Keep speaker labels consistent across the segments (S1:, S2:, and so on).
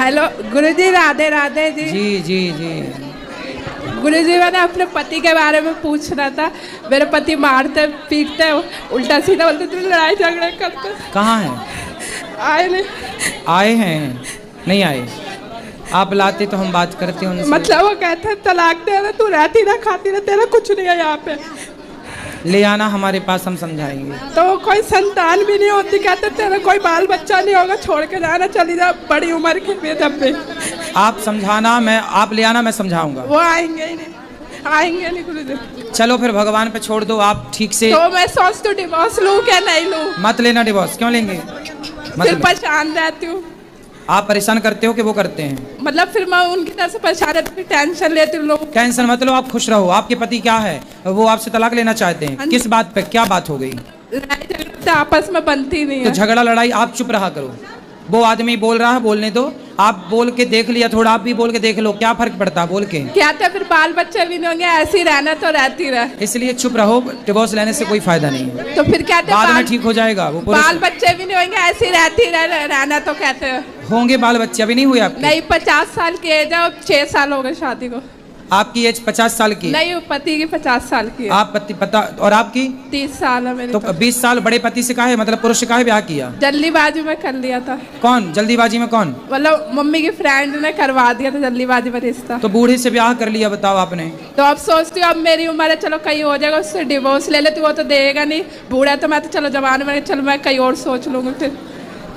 S1: Hello गुरुजी, राधे राधे जी।
S2: जी जी जी।
S1: गुरुजी, मैंने अपने पति के बारे में पूछना था। मेरे पति मारते पीटते उल्टा सीधा बोलते थे, लड़ाई झगड़े करते।
S2: कहाँ हैं?
S1: आए नहीं।
S2: आए हैं? नहीं आए? आप लाते तो हम बात करते हैं उनसे।
S1: मतलब वो कहते हैं तलाक दे रहे, तू रहती ना खाती ना, तेरा कुछ नहीं है यहाँ पे।
S2: ले आना हमारे पास, हम समझाएंगे।
S1: तो कोई संतान भी नहीं होती, कहते तेरा कोई बाल बच्चा नहीं होगा, छोड़ के जाना, चली जा बड़ी उम्र की बेदब पे।
S2: आप समझाना, मैं आप ले आना, मैं समझाऊंगा।
S1: वो आएंगे ही नहीं, आएंगे नहीं गुरुजी।
S2: चलो फिर भगवान पे छोड़ दो, आप ठीक से।
S1: तो मैं सोचती हूँ डिवोर्स लूँ क्या नहीं लूँ।
S2: मत लेना डिवोर्स, क्यों लेंगे?
S1: फिर परेशान रहती हूँ।
S2: आप परेशान करते हो कि वो करते हैं?
S1: मतलब फिर मैं उनकी तरफ से परेशान रहती हूँ, टेंशन लेती हूँ लोग।
S2: टेंशन मत लो, आप खुश रहो। आपके पति क्या है, वो आपसे तलाक लेना चाहते हैं? किस बात पे, क्या बात हो गई?
S1: लड़ाई झगड़े आपस में बनती नहीं
S2: तो
S1: है।
S2: झगड़ा लड़ाई आप चुप रहा करो। वो आदमी बोल रहा है, बोलने दो। आप बोल के देख लिया थोड़ा, आप भी बोल के देख लो, क्या फर्क पड़ता है बोल के?
S1: क्या था फिर बाल बच्चे भी नहीं होंगे, ऐसे ही रहना तो रहती रहे।
S2: इसलिए चुप रहो, डिवोर्स लेने से कोई फायदा नहीं है।
S1: तो फिर कहते
S2: बाद में ठीक हो जाएगा। वो
S1: बाल बच्चे भी नहीं होंगे, ऐसे ही रहती रहना तो कहते हैं।
S2: होंगे बाल बच्चे, अभी नहीं हुए आपके?
S1: नहीं, 50 साल की एज है, 6 साल हो गए शादी को।
S2: आपकी एज 50 साल की?
S1: नहीं, पति की 50 साल की है।
S2: आप पति पता, और आपकी
S1: 30 साल है मेरी।
S2: तो 20 साल बड़े पति से काहे, मतलब पुरुष से काहे ब्याह किया?
S1: जल्दीबाजी में कर लिया था।
S2: कौन जल्दीबाजी में? कौन?
S1: मतलब मम्मी की फ्रेंड ने करवा दिया था जल्दीबाजी में रिश्ता।
S2: तो बूढ़े से ब्याह कर लिया, बताओ आपने।
S1: तो अब सोचती हूँ अब मेरी उम्र है, चलो कहीं हो जाएगा, उससे डिवोर्स ले लेती, वो तो देगा नहीं। बूढ़ा तो मैं तो चलो जवान में, चलो मैं कहीं और सोच लूंगी फिर।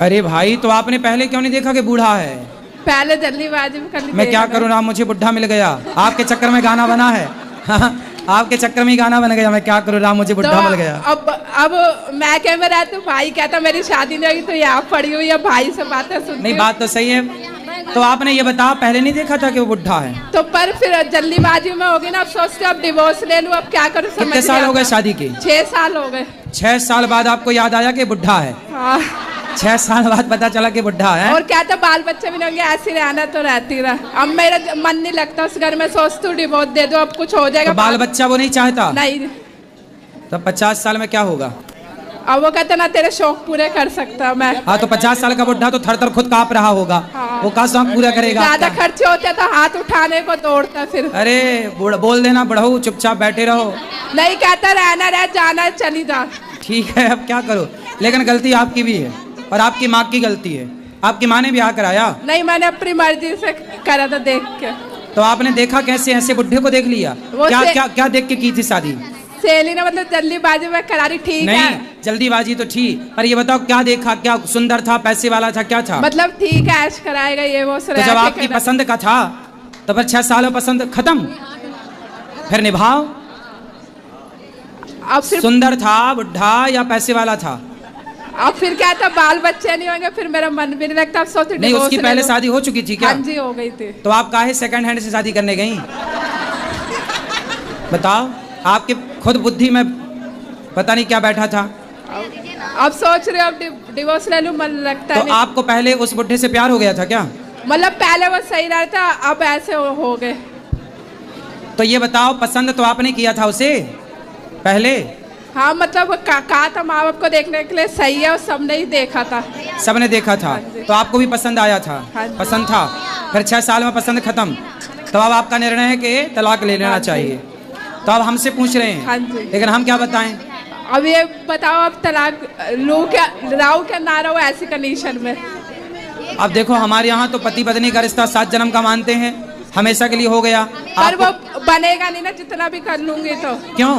S2: अरे भाई, तो आपने पहले क्यों नहीं देखा कि बूढ़ा है?
S1: पहले जल्दीबाजी में कर ली।
S2: मैं क्या करूँ ना, मुझे बुढ़ा मिल गया। आपके चक्कर में गाना बना है। आपके चक्कर में ही गाना बन गया। मैं क्या करूँ ना, मुझे बुढ़ा मिल गया।
S1: अब मैं क्या में रहती हूँ, भाई कहता मेरी शादी नहीं होगी तो यहाँ पड़ी हुई है, भाई से बातें सुनती।
S2: नहीं, बात तो सही है। तो आपने ये बताया, पहले नहीं देखा था कि वो बुढ़ा है?
S1: तो पर फिर जल्दीबाजी में होगी ना, अब सोचते अब डिवोर्स ले लूँ, अब क्या करूँ।
S2: कितने साल हो गए शादी के?
S1: 6 साल हो गए।
S2: 6 साल बाद आपको याद आया कि बुढ़ा है?
S1: हाँ।
S2: 6 साल बाद पता चला कि बुढ़ा है।
S1: और क्या था, बाल बच्चे भी नहीं होंगे, ऐसी रहना तो रहती रहा। अब मेरा मन नहीं लगता उस घर में, सोचती हूँ डिवोर्स दे दो, अब कुछ हो जाएगा।
S2: तो बाल बच्चा वो नहीं चाहता?
S1: नहीं।
S2: तो 50 साल में क्या होगा?
S1: अब वो कहते ना तेरे शौक पूरे कर सकता मैं।
S2: हाँ, तो 50 साल का बुढ़ा तो थर थर खुद कांप रहा होगा।
S1: हाँ।
S2: वो का शौक पूरा करेगा?
S1: ज्यादा खर्चे होते तो हाथ उठाने को दौड़ता फिर।
S2: अरे बोल देना, बढ़ो चुपचाप बैठे रहो।
S1: नहीं, कहता रहना रह, जाना चली जा।
S2: ठीक है, अब क्या करो। लेकिन गलती आपकी भी है और आपकी माँ की गलती है। आपकी माँ ने ब्याह कराया?
S1: नहीं, मैंने अपनी मर्जी से करा था, देख के।
S2: तो आपने देखा कैसे? ऐसे बुढ़े को देख लिया? क्या क्या क्या देख के की थी शादी?
S1: सहेली ने मतलब जल्दीबाजी में करा रही। ठीक है,
S2: नहीं, जल्दीबाजी तो ठीक, पर ये बताओ क्या देखा? क्या सुंदर था, पैसे वाला था, क्या था?
S1: मतलब ठीक है, ऐश कराएगा ये वो।
S2: तो जब आपकी पसंद का था तो फिर 6 साल में पसंद खत्म, फिर निभाओ।
S1: अब
S2: सुंदर था, बुढ़ा या पैसे वाला था?
S1: अब फिर क्या था, बाल बच्चे नहीं होंगे, फिर मेरा मन भी नहीं लगता। अब सोचती
S2: नहीं, उसकी पहले शादी हो चुकी थी क्या?
S1: हाँ जी, हो गई थी।
S2: तो आप काहे सेकंड हैंड से शादी करने गई? बताओ, आपके खुद बुद्धि में पता नहीं क्या बैठा था।
S1: अब सोच रहे हो अब डिवोर्स ले लूं, मन लगता है।
S2: तो आपको पहले उस बुढ़े से प्यार हो गया था क्या?
S1: मतलब पहले वो सही रहता, अब ऐसे हो गए।
S2: तो ये बताओ, पसंद तो आपने किया था उसे पहले?
S1: हाँ, मतलब कहा था माँ बाप को देखने के लिए सही है, और सबने ही देखा था।
S2: सबने देखा था, तो आपको भी पसंद आया था? पसंद था, फिर 6 साल में पसंद खत्म। तो अब आपका निर्णय है कि तलाक ले लेना चाहिए। तो अब हमसे पूछ रहे हैं, लेकिन हम क्या बताएं?
S1: अब ये बताओ, अब तलाक लूं क्या, राहू क्या ना राहू, ऐसी कंडीशन में?
S2: अब देखो, हमारे यहाँ तो पति पत्नी का रिश्ता 7 जन्म का मानते हैं, हमेशा के लिए हो गया।
S1: पर वो बनेगा नहीं ना, जितना भी कर लूंगी तो।
S2: क्यों?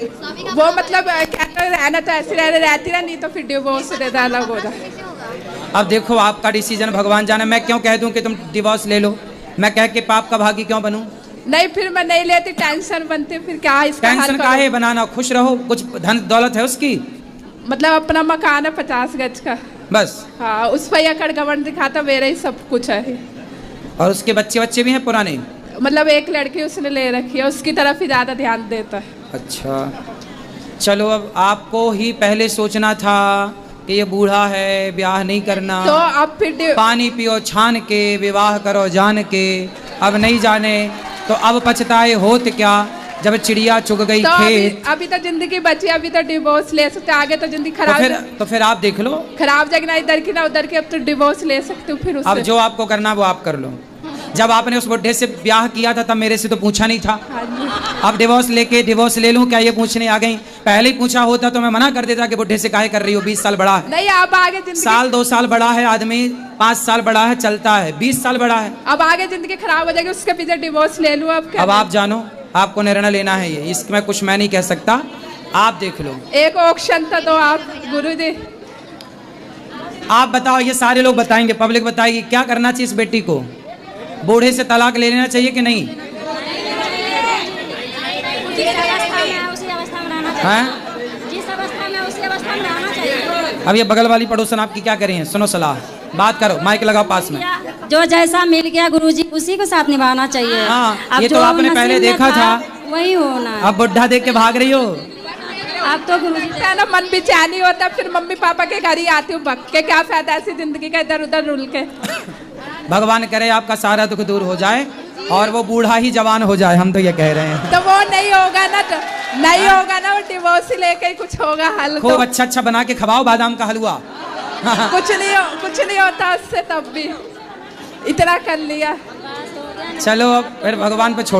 S1: वो मतलब क्या रहना तो ऐसे रहती रहा, नहीं तो फिर डिवोर्स दे दे, अलग हो जाए।
S2: अब देखो, आपका डिसीजन भगवान जाने। मैं क्यों कह दूं कि तुम डिवोर्स ले लो? मैं कह के पाप का भागी क्यों बनूं?
S1: नहीं, फिर मैं नहीं लेती, टेंशन बनती, फिर क्या इसका हल
S2: टेंशन काहे बनाना? खुश रहो, कुछ धन दौलत है उसकी।
S1: मतलब अपना मकान है 50 गज का,
S2: बस।
S1: हाँ, उस पर अकड़ गवर्न दिखाता, मेरा ही सब कुछ है।
S2: और उसके बच्चे भी हैं पुराने?
S1: मतलब एक लड़की उसने ले रखी है, उसकी तरफ ही ज्यादा ध्यान देता है।
S2: अच्छा, चलो, अब आपको ही पहले सोचना था कि ये बूढ़ा है, ब्याह नहीं करना।
S1: तो अब फिर
S2: पानी पियो छान के, विवाह करो जान के। अब नहीं जाने तो अब पछताए होत क्या, जब चिड़िया चुग गई
S1: तो
S2: खेत।
S1: अभी तो जिंदगी बची, अभी तो डिवोर्स ले सकते, आगे तो जिंदगी खराब
S2: तो फिर आप देख लो,
S1: खराब जाएगी ना इधर की ना उधर की, अब तो डिवोर्स ले सकते हो फिर उससे।
S2: अब जो आपको करना वो आप कर लो। जब आपने उस बुढ़े से ब्याह किया था तब मेरे से तो पूछा नहीं था। अब डिवोर्स ले लूं क्या ये पूछने आ गई? पहले ही पूछा होता तो मैं मना कर देता कि बुढ़े से काहे कर रही हो, 20 साल बड़ा है।
S1: नहीं, अब आगे जिंदगी,
S2: साल 2 साल बड़ा है आदमी, 5 साल बड़ा है चलता है, 20 साल बड़ा है।
S1: अब आगे जिंदगी खराब हो जाएगी, उसके पीछे डिवोर्स ले लूं अब क्या?
S2: अब आप जानो, आपको निर्णय लेना है ये, इसमें कुछ मैं नहीं कह सकता, आप देख लो।
S1: एक ऑप्शन था तो आप गुरुजी
S2: आप बताओ, ये सारे लोग बताएंगे, पब्लिक बताएगी क्या करना चाहिए इस बेटी को? बूढ़े से तलाक ले लेना चाहिए कि नहीं? अब ये बगल वाली पड़ोसन आपकी क्या करें? सुनो सलाह, बात करो, माइक लगाओ पास में।
S3: जो जैसा मिल गया गुरुजी उसी को साथ निभाना चाहिए।
S2: हाँ, ये तो आपने पहले देखा था,
S3: वही होना।
S2: अब बुढ़ा देख के भाग रही हो।
S3: अब तो गुरुजी
S1: ना मन बेचैनी होता, फिर मम्मी पापा के घर ही आती हूँ भग के, क्या फायदा ऐसी जिंदगी का इधर उधर रुल के।
S2: भगवान करे आपका सारा दुख दूर हो जाए और वो बूढ़ा ही जवान हो जाए, हम तो ये कह रहे हैं।
S1: तो वो नहीं होगा ना, तो नहीं होगा ना, वो डिवोर्स लेके ही कुछ होगा हल।
S2: खूब
S1: तो
S2: अच्छा बना के खवाओ बादाम का हलवा।
S1: कुछ नहीं होता उससे, तब भी इतना कर लिया।
S2: चलो अब फिर भगवान पे छोड़।